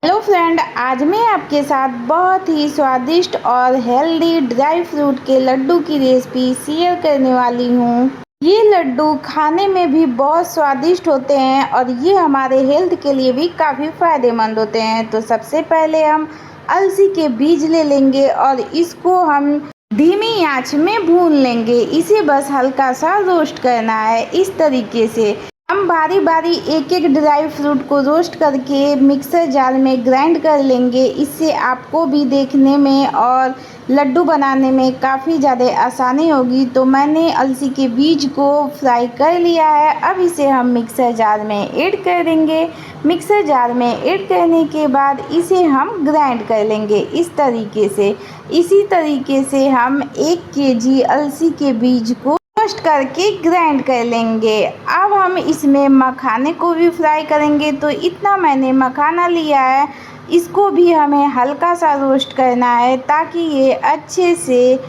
Hello friend, आज मैं आपके साथ बहुत ही स्वादिष्ट और हेल्दी ड्राई फ्रूट के लड्डू की रेसिपी शेयर करने वाली हूँ। ये लड्डू खाने में भी बहुत स्वादिष्ट होते हैं और ये हमारे हेल्थ के लिए भी काफ़ी फ़ायदेमंद होते हैं। तो सबसे पहले हम अलसी के बीज ले लेंगे और इसको हम धीमी आंच में भून लेंगे। इसे बस हल्का सा रोस्ट करना है। इस तरीके से हम बारी बारी एक एक ड्राई फ्रूट को रोस्ट करके मिक्सर जार में ग्राइंड कर लेंगे। इससे आपको भी देखने में और लड्डू बनाने में काफ़ी ज़्यादा आसानी होगी। तो मैंने अलसी के बीज को फ्राई कर लिया है। अब इसे हम मिक्सर जार में ऐड कर देंगे। मिक्सर जार में ऐड करने के बाद इसे हम ग्राइंड कर लेंगे इस तरीके से। इसी तरीके से हम 1 केजी अलसी के बीज को रोस्ट करके ग्राइंड कर लेंगे। अब हम इसमें मखाने को भी फ्राई करेंगे। तो इतना मैंने मखाना लिया है, इसको भी हमें हल्का सा रोस्ट करना है ताकि ये अच्छे से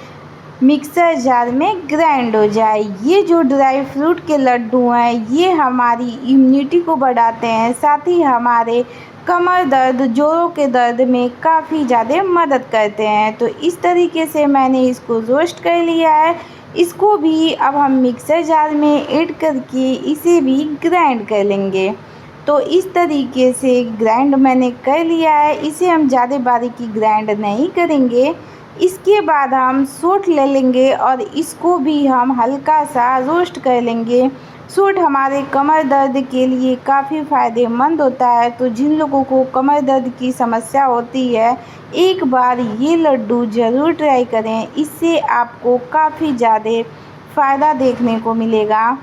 मिक्सर जार में ग्राइंड हो जाए। ये जो ड्राई फ्रूट के लड्डू हैं ये हमारी इम्यूनिटी को बढ़ाते हैं, साथ ही हमारे कमर दर्द, जोड़ों के दर्द में काफ़ी ज़्यादा मदद करते हैं। तो इस तरीके से मैंने इसको रोस्ट कर लिया है। इसको भी अब हम मिक्सर जार में ऐड करके इसे भी ग्राइंड कर लेंगे। तो इस तरीके से ग्राइंड मैंने कर लिया है। इसे हम ज़्यादा बारीकी ग्राइंड नहीं करेंगे। इसके बाद हम सौंठ ले लेंगे और इसको भी हम हल्का सा रोस्ट कर लेंगे। सौंठ हमारे कमर दर्द के लिए काफ़ी फ़ायदेमंद होता है। तो जिन लोगों को कमर दर्द की समस्या होती है, एक बार ये लड्डू ज़रूर ट्राई करें। इससे आपको काफ़ी ज़्यादा फ़ायदा देखने को मिलेगा।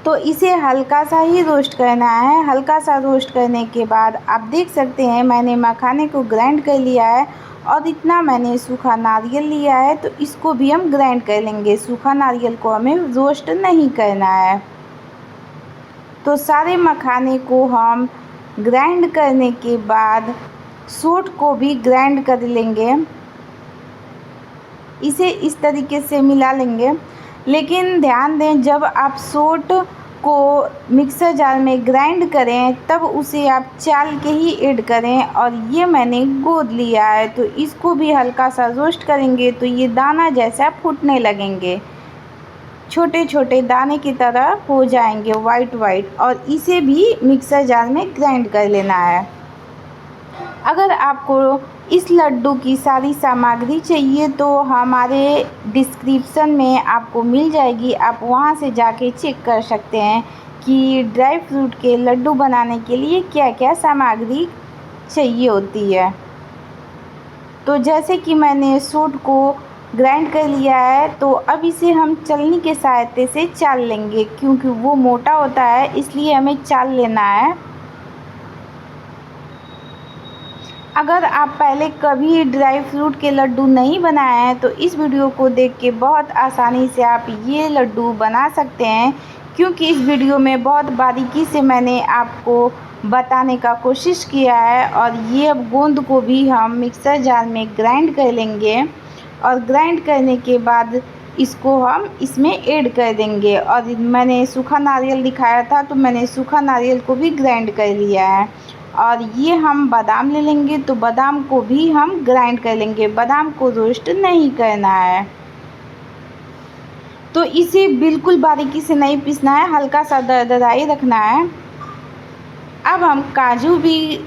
तो इसे हल्का सा ही रोस्ट करना है। हल्का सा रोस्ट करने के बाद आप देख सकते हैं मैंने मखाने को ग्राइंड कर लिया है और इतना मैंने सूखा नारियल लिया है। तो इसको भी हम ग्राइंड कर लेंगे। सूखा नारियल को हमें रोस्ट नहीं करना है। तो सारे मखाने को हम ग्राइंड करने के बाद सौंठ को भी ग्राइंड कर लेंगे। इसे इस तरीके से मिला लेंगे। लेकिन ध्यान दें, जब आप सौंठ को मिक्सर जार में ग्राइंड करें तब उसे आप चाल के ही ऐड करें। और ये मैंने गोद लिया है, तो इसको भी हल्का सा रोस्ट करेंगे तो ये दाना जैसा फूटने लगेंगे, छोटे छोटे दाने की तरह हो जाएंगे, वाइट वाइट। और इसे भी मिक्सर जार में ग्राइंड कर लेना है। अगर आपको इस लड्डू की सारी सामग्री चाहिए तो हमारे डिस्क्रिप्शन में आपको मिल जाएगी। आप वहां से जाके चेक कर सकते हैं कि ड्राई फ्रूट के लड्डू बनाने के लिए क्या क्या सामग्री चाहिए होती है। तो जैसे कि मैंने सौंठ को ग्राइंड कर लिया है, तो अब इसे हम चलनी के सहायता से चाल लेंगे। क्योंकि वो मोटा होता है इसलिए हमें चाल लेना है। अगर आप पहले कभी ड्राई फ्रूट के लड्डू नहीं बनाए हैं तो इस वीडियो को देख के बहुत आसानी से आप ये लड्डू बना सकते हैं। क्योंकि इस वीडियो में बहुत बारीकी से मैंने आपको बताने का कोशिश किया है। और ये अब गोंद को भी हम मिक्सर जार में ग्राइंड कर लेंगे और ग्राइंड करने के बाद इसको हम इसमें ऐड कर देंगे। और मैंने सूखा नारियल दिखाया था, तो मैंने सूखा नारियल को भी ग्राइंड कर लिया है। और ये हम बादाम ले लेंगे, तो बादाम को भी हम ग्राइंड कर लेंगे। बादाम को रोस्ट नहीं करना है। तो इसे बिल्कुल बारीकी से नहीं पीसना है, हल्का सा दरदरा ही रखना है। अब हम काजू भी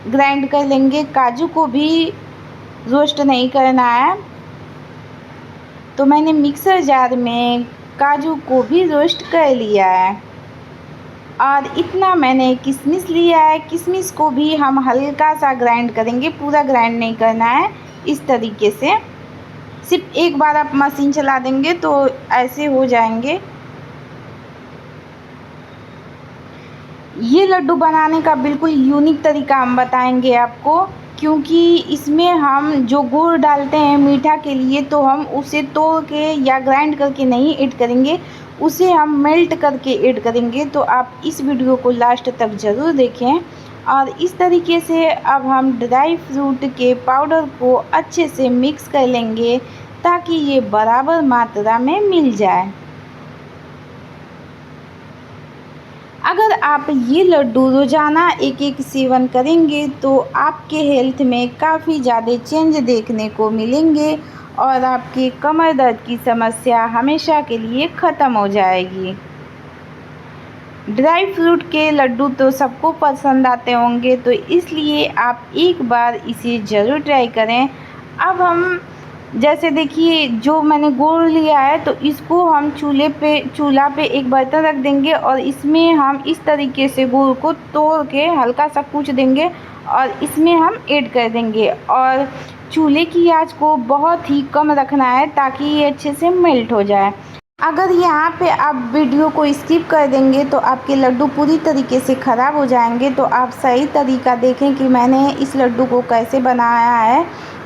ग्राइंड कर लेंगे। काजू को भी रोस्ट नहीं करना है। तो मैंने मिक्सर जार में काजू को भी रोस्ट कर लिया है। और इतना मैंने किशमिश लिया है। किशमिश को भी हम हल्का सा ग्राइंड करेंगे, पूरा ग्राइंड नहीं करना है। इस तरीके से सिर्फ एक बार आप मशीन चला देंगे तो ऐसे हो जाएंगे। ये लड्डू बनाने का बिल्कुल यूनिक तरीका हम बताएंगे आपको। क्योंकि इसमें हम जो गुड़ डालते हैं मीठा के लिए, तो हम उसे तोड़ के या ग्राइंड करके नहीं ऐड करेंगे, उसे हम मेल्ट करके ऐड करेंगे। तो आप इस वीडियो को लास्ट तक ज़रूर देखें। और इस तरीके से अब हम ड्राई फ्रूट के पाउडर को अच्छे से मिक्स कर लेंगे ताकि ये बराबर मात्रा में मिल जाए। अगर आप ये लड्डू रोज़ाना एक एक सेवन करेंगे तो आपके हेल्थ में काफ़ी ज़्यादा चेंज देखने को मिलेंगे और आपकी कमर दर्द की समस्या हमेशा के लिए ख़त्म हो जाएगी। ड्राई फ्रूट के लड्डू तो सबको पसंद आते होंगे, तो इसलिए आप एक बार इसे ज़रूर ट्राई करें। अब हम जैसे देखिए, जो मैंने गुड़ लिया है तो इसको हम चूल्हा पे एक बर्तन रख देंगे और इसमें हम इस तरीके से गुड़ को तोड़ के हल्का सा कूच देंगे और इसमें हम ऐड कर देंगे और चूल्हे की आंच को बहुत ही कम रखना है ताकि ये अच्छे से मेल्ट हो जाए। अगर यहाँ पे आप वीडियो को स्किप कर देंगे तो आपके लड्डू पूरी तरीके से ख़राब हो जाएंगे। तो आप सही तरीका देखें कि मैंने इस लड्डू को कैसे बनाया है,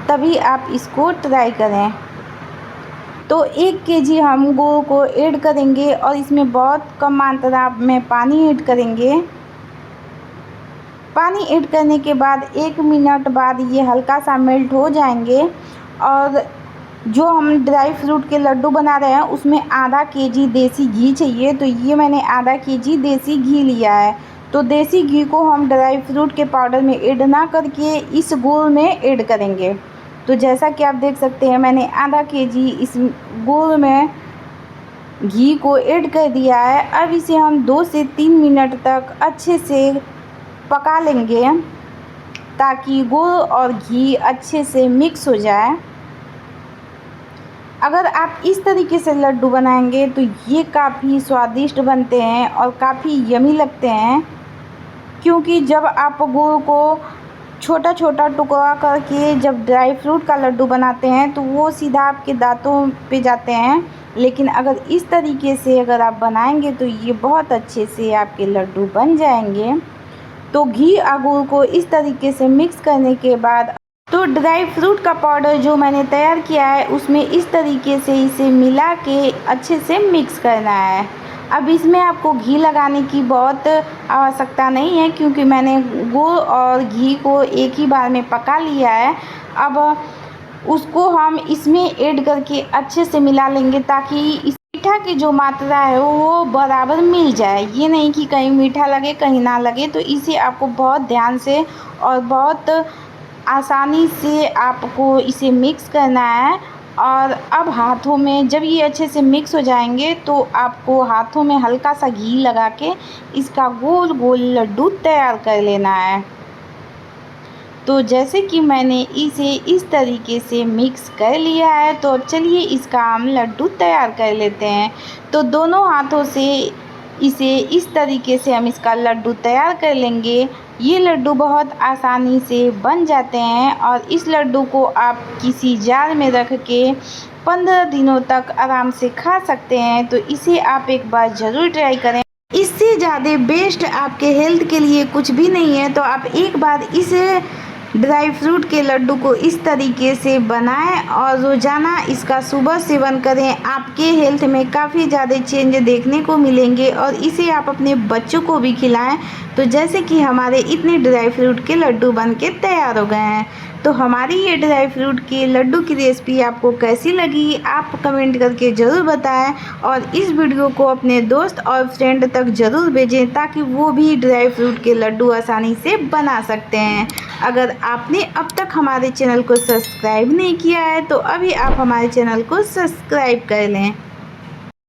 तभी आप इसको ट्राई करें। तो 1 केजी हम गुड़ को ऐड करेंगे और इसमें बहुत कम मात्रा में पानी ऐड करेंगे। पानी ऐड करने के बाद 1 मिनट बाद ये हल्का सा मेल्ट हो जाएंगे और जो हम ड्राई फ्रूट के लड्डू बना रहे हैं उसमें आधा केजी देसी घी चाहिए। तो ये मैंने आधा केजी देसी घी लिया है। तो देसी घी को हम ड्राई फ्रूट के पाउडर में ऐड ना करके इस गुड़ में ऐड करेंगे। तो जैसा कि आप देख सकते हैं, मैंने आधा केजी इस गुड़ में घी को ऐड कर दिया है। अब इसे हम 2 से 3 मिनट तक अच्छे से पका लेंगे ताकि गुड़ और घी अच्छे से मिक्स हो जाए। अगर आप इस तरीके से लड्डू बनाएंगे तो ये काफ़ी स्वादिष्ट बनते हैं और काफ़ी यमी लगते हैं, क्योंकि जब आप गुड़ को छोटा छोटा टुकड़ा करके जब ड्राई फ्रूट का लड्डू बनाते हैं तो वो सीधा आपके दांतों पे जाते हैं, लेकिन अगर इस तरीके से अगर आप बनाएंगे तो ये बहुत अच्छे से आपके लड्डू बन जाएंगे। तो घी और गुड़ को इस तरीके से मिक्स करने के बाद तो ड्राई फ्रूट का पाउडर जो मैंने तैयार किया है उसमें इस तरीके से इसे मिला के अच्छे से मिक्स करना है। अब इसमें आपको घी लगाने की बहुत आवश्यकता नहीं है, क्योंकि मैंने गुड़ और घी को एक ही बार में पका लिया है। अब उसको हम इसमें ऐड करके अच्छे से मिला लेंगे ताकि इस मीठा की जो मात्रा है वो बराबर मिल जाए। ये नहीं कि कहीं मीठा लगे कहीं ना लगे। तो इसे आपको बहुत ध्यान से और बहुत आसानी से आपको इसे मिक्स करना है। और अब हाथों में जब ये अच्छे से मिक्स हो जाएंगे तो आपको हाथों में हल्का सा घी लगा के इसका गोल गोल लड्डू तैयार कर लेना है। तो जैसे कि मैंने इसे इस तरीके से मिक्स कर लिया है, तो चलिए इसका हम लड्डू तैयार कर लेते हैं। तो दोनों हाथों से इसे इस तरीके से हम इसका लड्डू तैयार कर लेंगे। ये लड्डू बहुत आसानी से बन जाते हैं और इस लड्डू को आप किसी जार में रख के 15 दिनों तक आराम से खा सकते हैं। तो इसे आप एक बार ज़रूर ट्राई करें। इससे ज़्यादा बेस्ट आपके हेल्थ के लिए कुछ भी नहीं है। तो आप एक बार इसे ड्राई फ्रूट के लड्डू को इस तरीके से बनाएं और रोज़ाना इसका सुबह सेवन करें। आपके हेल्थ में काफ़ी ज़्यादा चेंज देखने को मिलेंगे और इसे आप अपने बच्चों को भी खिलाएं। तो जैसे कि हमारे इतने ड्राई फ्रूट के लड्डू बन के तैयार हो गए हैं। तो हमारी ये ड्राई फ्रूट के लड्डू की रेसिपी आपको कैसी लगी, आप कमेंट करके ज़रूर बताएं और इस वीडियो को अपने दोस्त और फ्रेंड तक ज़रूर भेजें ताकि वो भी ड्राई फ्रूट के लड्डू आसानी से बना सकते हैं। अगर आपने अब तक हमारे चैनल को सब्सक्राइब नहीं किया है तो अभी आप हमारे चैनल को सब्सक्राइब कर लें।